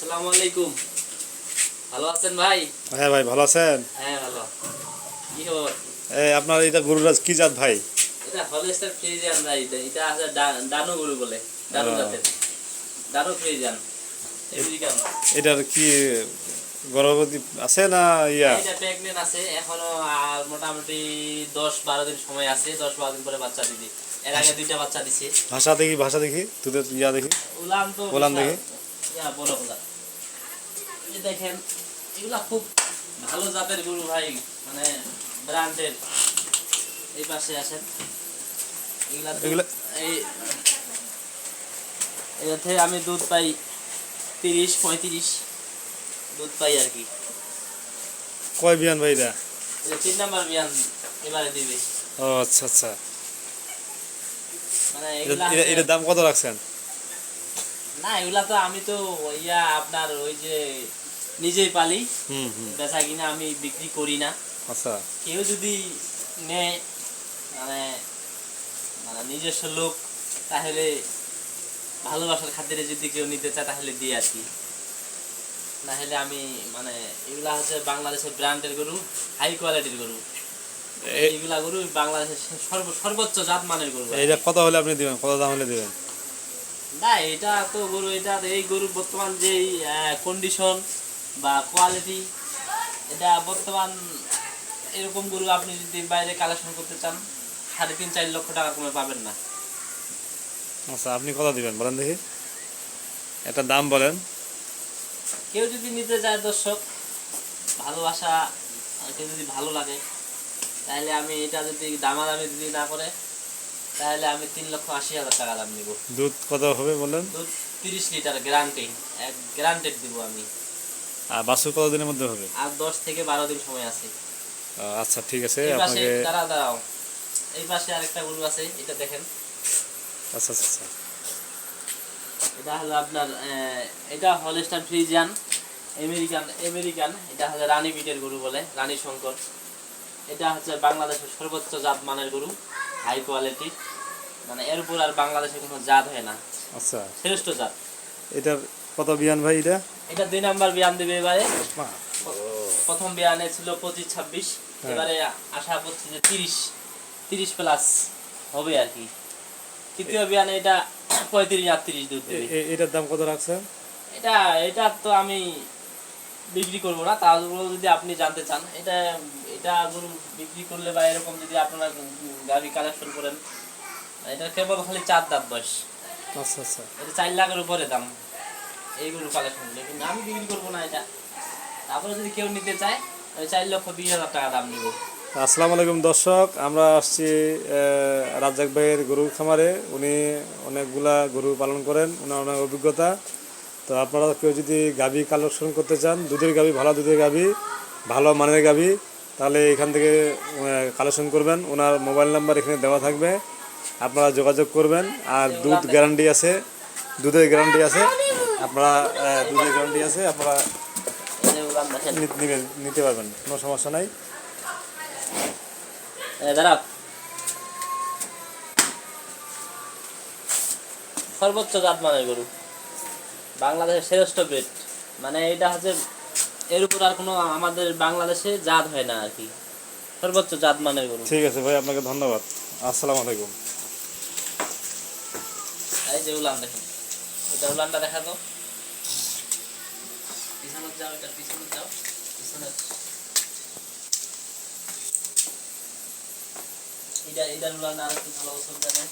আসসালামু আলাইকুম। ভালো আছেন ভাই? হ্যাঁ ভাই, ভালো আছেন? হ্যাঁ ভালো। কি খবর? আপনার এটা গরুরাজ কি জাত ভাই? এটা হলস্টাইন ফ্রিজিয়ান ভাই। এটা আছে ডানো গরু বলে, ডানো জাতের, ডানো ফ্রিজিয়ান আমেরিকান। এটার কি গর্ভবতী আছে না ইয়া? এটা প্রেগনেন্ট আছে এখনো, আর মোটামুটি 10-12 দিন সময় আছে। 10-12 দিন পরে বাচ্চা দিবে। এর আগে দুইটা বাচ্চা দিছে। ভাষা দেখি দুধের ইয়া দেখি, উলান তো ওলান দেখি। ইয়া বড় উলান। এই দেখেন, এগুলা খুব ভালো জাতের গরু ভাই, মানে ব্র্যান্ডের। এই পাশে আসেন, এগুলা এই এতে আমি দুধ পাই 30-35 দুধ পাই আর কি। কয় বিয়ান ভাই এটা? এটা 3 নাম্বার বিয়ান এবারে দিবে। ও আচ্ছা আচ্ছা। মানে এগুলা এটার দাম কত রাখছেন? না, এগুলা তো আমি তো আপনার ওই যে নিজেই পালি, বেচা কিনা আমি বিক্রি করি না। আচ্ছা। কেউ যদি নেয়, মানে মানে নিজস্ব লোক, তাহলে ভালোবাসার খাতিরে যদি কেউ নিতে চায় তাহলে দিই আর কি। নাহলে আমি মানে এগুলা হচ্ছে বাংলাদেশের ব্র্যান্ডের গরু, হাই কোয়ালিটির গরু। এইগুলা গরু বাংলাদেশের সর্বোচ্চ জাত মানের গরু। এটা কত হলে আপনি দিবেন, কত দাম হলে দিবেন? না, এটা তো গরু, এটা এই গরু বর্তমান যেই কন্ডিশন বা কোয়ালিটি, এটা বর্তমান এরকম গরু আপনি যদি বাইরে কালেকশন করতে চান 3.5-4 লক্ষ টাকা কমে পাবেন না। আচ্ছা, আপনি কত দিবেন বলেন দেখি, একটা দাম বলেন। কেউ যদি নিতে চায়, দর্শক ভালোবাসা, কেউ যদি ভালো লাগে, তাহলে আমি এটা যদি দামাদামি যদি না করে, তাহলে আমি 3,80,000 টাকা দাম নিব। দুধ কত হবে বলেন? দুধ 30 লিটার গ্যারান্টি, গ্যারান্টেড দিব আমি। আর বাছুর কত দিনের মধ্যে হবে? আর 10 থেকে 12 দিন সময় আছে। আচ্ছা ঠিক আছে, এই পাশে আপনাকে। দাঁড়াও, এই পাশে আরেকটা গরু আছে, এটা দেখেন। আচ্ছা আচ্ছা। এটা হলো আপনার এটা হলস্টাইন ফ্রিজিয়ান আমেরিকান। এটা হচ্ছে রানী বিটের গরু বলে, রানী শঙ্কর। এটা হচ্ছে বাংলাদেশের সর্বোচ্চ জাত মানের গরু, হাই কোয়ালিটি। মানে এর উপর আর বাংলাদেশে কোনো জাত হয় না। আচ্ছা, শ্রেষ্ঠ জাত। এটার কত বিয়ান ভাই এটা? এটা 2 নাম্বার বিয়ান দেবে এবারে। প্রথম বিয়ানে ছিল 25-26, এবারে আশা করছি যে 30 প্লাস হবে আর কি। তৃতীয় বিয়ানে এটা 35-38 দুধ দেবে। এটার দাম কত রাখছেন? এটা তো আমি বিক্রি করবো না, তারপরেও যদি আপনি জানতে চান, এটা গরু বিক্রি করলে বা এরকম যদি আপনারা গাড়ি কালেকশন করেন, এটা কেবল খালি 4 দাঁত বয়স। আচ্ছা আচ্ছা। এটা 4 লাখের উপরে দাম এই গরু কালেকশন করলে, কিন্তু আমি বিক্রি করবো না এটা। তারপরে যদি কেউ নিতে চায়, 4,20,000 টাকা দাম নিব। আসসালামু আলাইকুম দর্শক, আমরা আসছি রাজ্জাক ভাইয়ের গরুর খামারে। উনি অনেকগুলা গরু পালন করেন, ওনার অনেক অভিজ্ঞতা। তো আপনারা কেউ যদি গাভী কালেকশন করতে চান, দুধের গাভী, ভালো দুধের গাভী, ভালো মানের গাভী, তাহলে এখান থেকে কালেকশন করবেন। ওনার মোবাইল নাম্বার এখানে দেওয়া থাকবে, আপনারা যোগাযোগ করবেন। আর দুধ গ্যারান্টি আছে, দুধের গ্যারান্টি আছে, আপনারা দুধের গ্যারান্টি আছে, আপনারা নিতে পারবেন, কোনো সমস্যা নাই। দাঁড়া, সর্বোচ্চ জাত মানের গরু, বাংলাদেশের শ্রেষ্ঠ ব্রিড। মানে এটা হচ্ছে এর উপর আর কোনো আমাদের বাংলাদেশে জাত হয় না আর কি, সর্বোচ্চ জাত মানের গরু। ঠিক আছে ভাই, আপনাকে ধন্যবাদ। আসসালামু আলাইকুম। এই যে উলান দেখেন, এটা উলানটা দেখা তো, পিছনে যাও, এটা পিছনে যাও, পিছনে এটা উলান আর একটু ভালো পছন্দ জানেন।